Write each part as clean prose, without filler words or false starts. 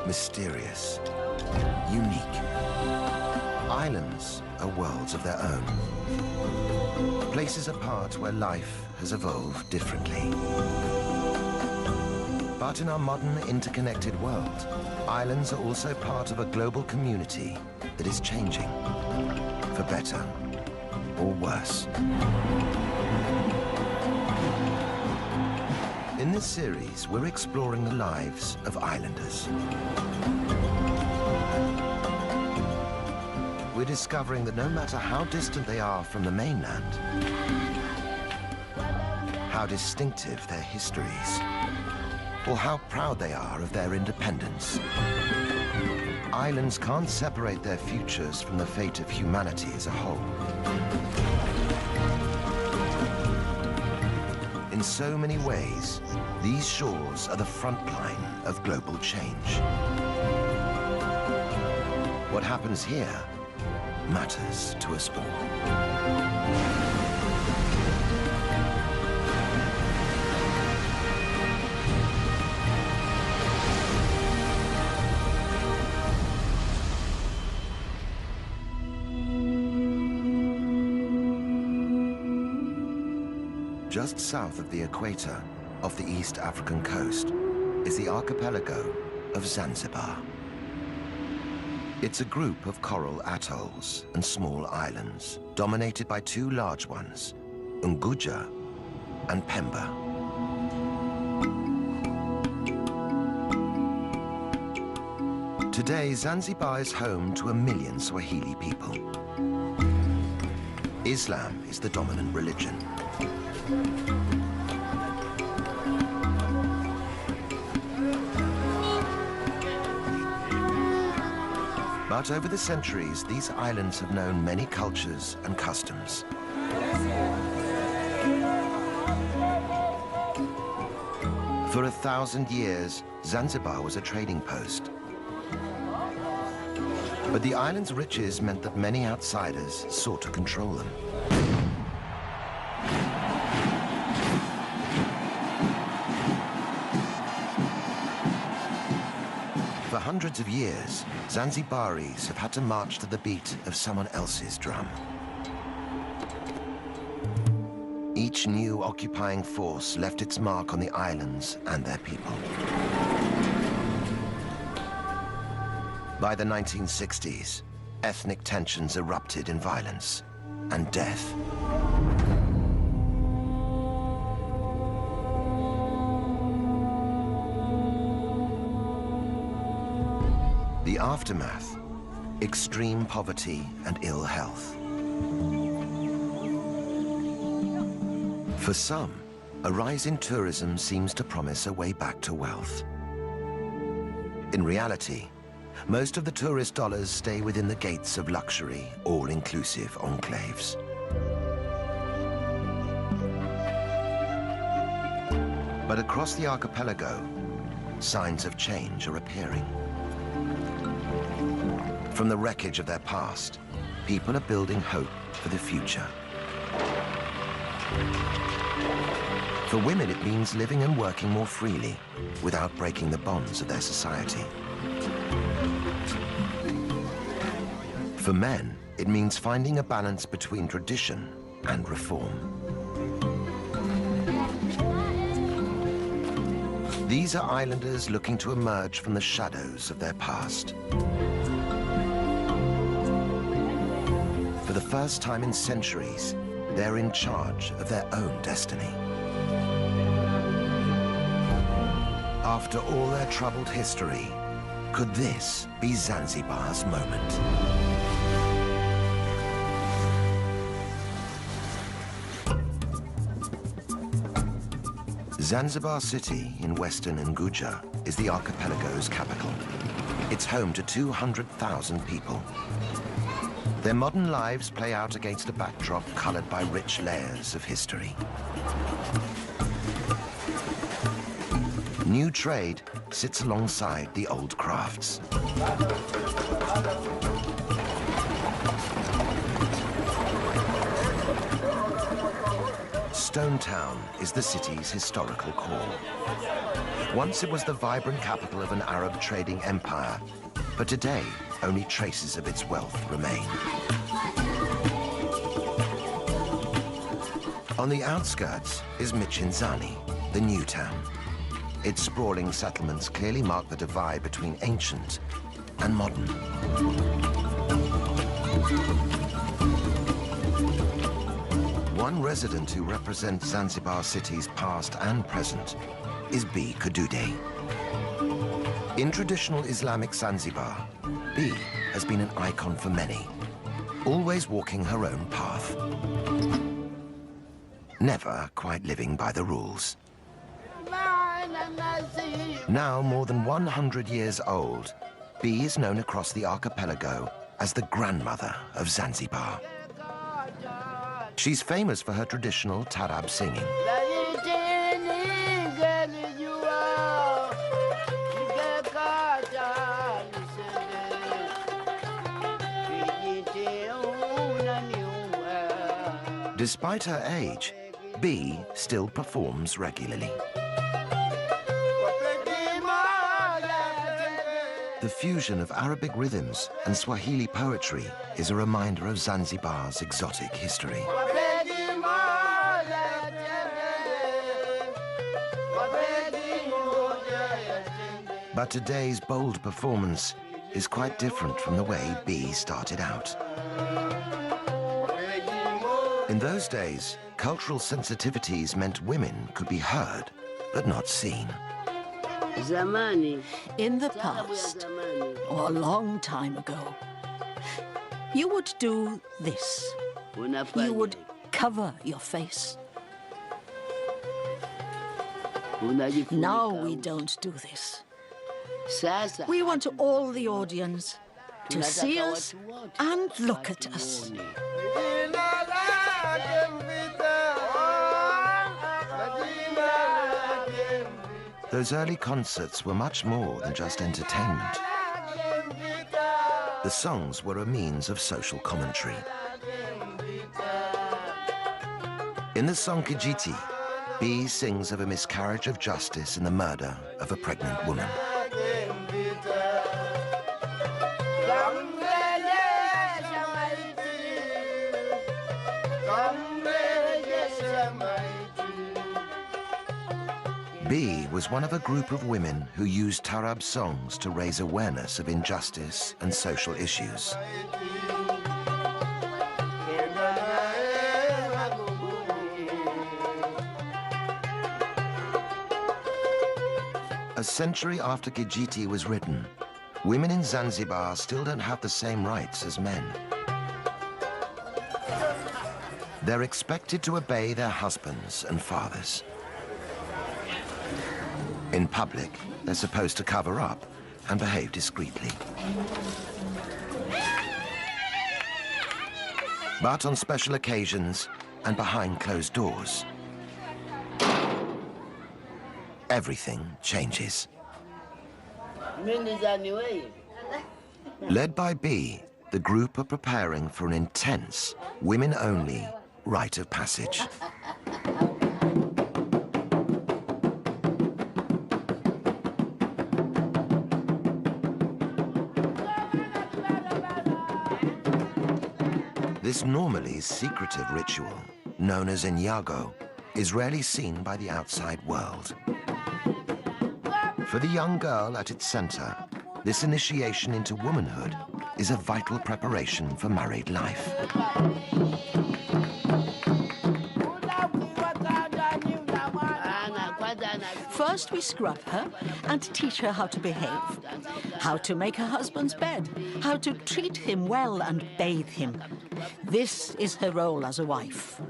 mysterious, unique. Islands are worlds of their own. Places apart where life has evolved differently. But in our modern interconnected world, islands are also part of a global community that is changing, for better or worse. In this series, we're exploring the lives of islanders. We're discovering that no matter how distant they are from the mainland, how distinctive their histories, or how proud they are of their independence, islands can't separate their futures from the fate of humanity as a whole. In so many ways, these shores are the front line of global change. What happens here matters to us all. Just south of the equator, off the East African coast, is the archipelago of Zanzibar. It's a group of coral atolls and small islands, dominated by two large ones, Unguja and Pemba. Today, Zanzibar is home to 1 million Swahili people. Islam is the dominant religion. But over the centuries, these islands have known many cultures and customs. For 1,000 years, Zanzibar was a trading post. But the island's riches meant that many outsiders sought to control them. For hundreds of years, Zanzibaris have had to march to the beat of someone else's drum. Each new occupying force left its mark on the islands and their people. By the 1960s, ethnic tensions erupted in violence and death. The aftermath, extreme poverty and ill health. For some, a rise in tourism seems to promise a way back to wealth. In reality, most of the tourist dollars stay within the gates of luxury, all-inclusive enclaves. But across the archipelago, signs of change are appearing. From the wreckage of their past, people are building hope for the future. For women, it means living and working more freely without breaking the bonds of their society. For men, it means finding a balance between tradition and reform. These are islanders looking to emerge from the shadows of their past. For the first time in centuries, they're in charge of their own destiny. After all their troubled history, could this be Zanzibar's moment? Zanzibar City in western Unguja is the archipelago's capital. It's home to 200,000 people. Their modern lives play out against a backdrop colored by rich layers of history. New trade sits alongside the old crafts. stone town is the city's historical core. Once it was the vibrant capital of an Arab trading empire, but today only traces of its wealth remain. On the outskirts is Michinzani, the new town. Its sprawling settlements clearly mark the divide between ancient and modern. One resident who represents Zanzibar city's past and present is B. Kadude. In traditional Islamic Zanzibar, B has been an icon for many, always walking her own path, never quite living by the rules. Now more than 100 years old, B is known across the archipelago as the grandmother of Zanzibar. She's famous for her traditional tarab singing. Despite her age, B still performs regularly. The fusion of Arabic rhythms and Swahili poetry is a reminder of Zanzibar's exotic history. But today's bold performance is quite different from the way B started out. In those days, cultural sensitivities meant women could be heard, but not seen. In the past, or a long time ago, you would do this. You would cover your face. Now we don't do this. We want all the audience to see us and look at us. Those early concerts were much more than just entertainment. The songs were a means of social commentary. In the song Kijiti, B sings of a miscarriage of justice and the murder of a pregnant woman. B was one of a group of women who used tarab songs to raise awareness of injustice and social issues. A century after Kijiti was written, women in Zanzibar still don't have the same rights as men. They're expected to obey their husbands and fathers. In public, they're supposed to cover up and behave discreetly. But on special occasions and behind closed doors, everything changes. Led by B, the group are preparing for an intense, women-only rite of passage. This normally secretive ritual, known as Inyago, is rarely seen by the outside world. For the young girl at its center, this initiation into womanhood is a vital preparation for married life. First, we scrub her and teach her how to behave, how to make her husband's bed, how to treat him well and bathe him. This is her role as a wife.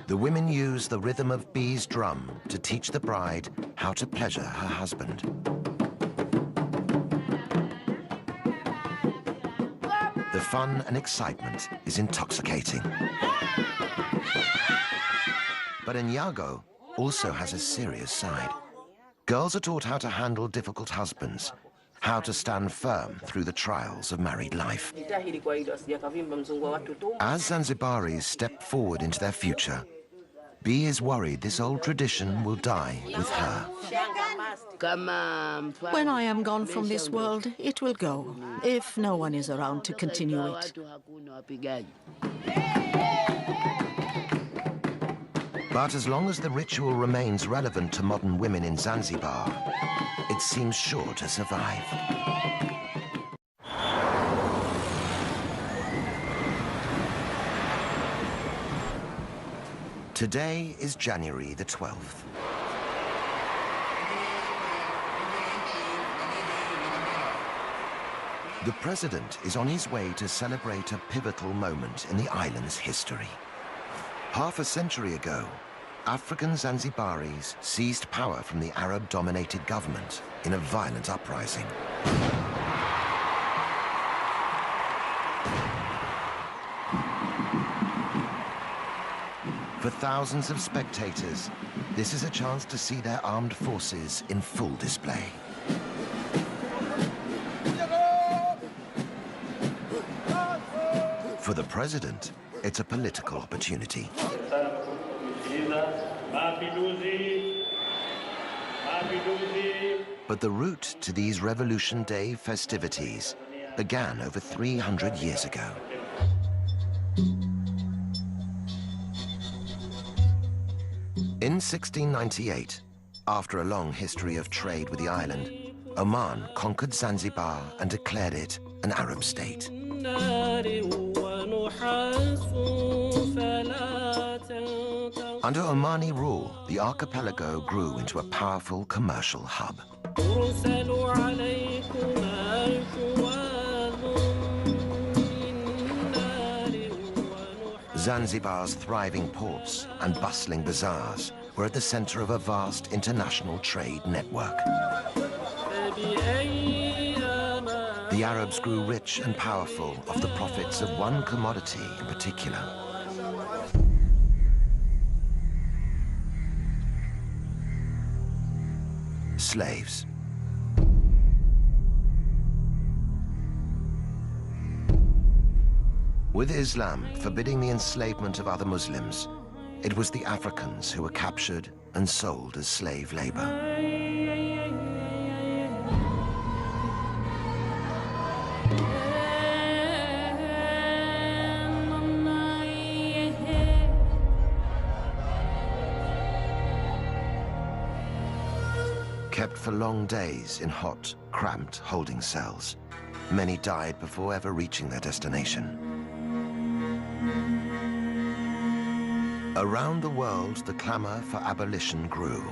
The women use the rhythm of B's drum to teach the bride how to pleasure her husband. The fun and excitement is intoxicating. But Inyago also has a serious side. Girls are taught how to handle difficult husbands, how to stand firm through the trials of married life. As Zanzibaris step forward into their future, B is worried this old tradition will die with her. When I am gone from this world, it will go, if no one is around to continue it. But as long as the ritual remains relevant to modern women in Zanzibar, it seems sure to survive. Today is January the 12th. The president is on his way to celebrate a pivotal moment in the island's history. Half a century ago, African Zanzibaris seized power from the Arab-dominated government in a violent uprising. For thousands of spectators, this is a chance to see their armed forces in full display. For the president, it's a political opportunity. But the route to these Revolution Day festivities began over 300 years ago. In 1698, after a long history of trade with the island, Oman conquered Zanzibar and declared it an Arab state. Under Omani rule, the archipelago grew into a powerful commercial hub. Zanzibar's thriving ports and bustling bazaars were at the center of a vast international trade network. The Arabs grew rich and powerful off the profits of one commodity in particular. Slaves. With Islam forbidding the enslavement of other Muslims, it was the Africans who were captured and sold as slave labor. Kept for long days in hot, cramped holding cells, many died before ever reaching their destination. Around the world, the clamor for abolition grew,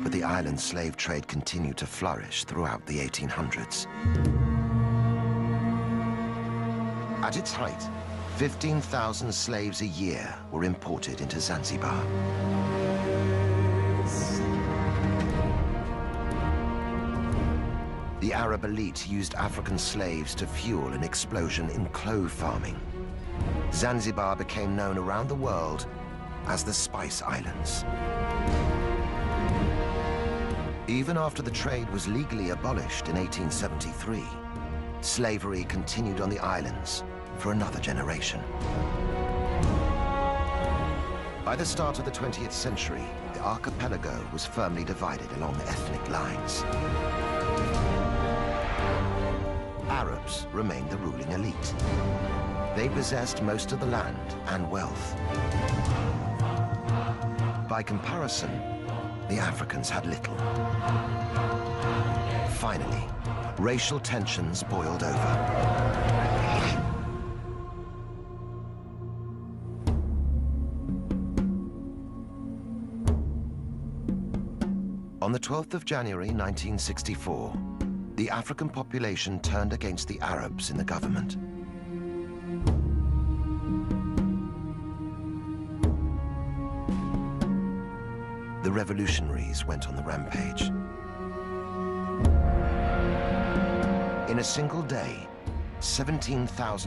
but the island slave trade continued to flourish throughout the 1800s. At its height, 15,000 slaves a year were imported into Zanzibar. The Arab elite used African slaves to fuel an explosion in clove farming. Zanzibar became known around the world as the Spice Islands. Even after the trade was legally abolished in 1873, slavery continued on the islands for another generation. By the start of the 20th century, the archipelago was firmly divided along ethnic lines. Arabs remained the ruling elite. They possessed most of the land and wealth. By comparison, the Africans had little. Finally, racial tensions boiled over. On the 12th of January 1964, the African population turned against the Arabs in the government. The revolutionaries went on the rampage. In a single day, 17,000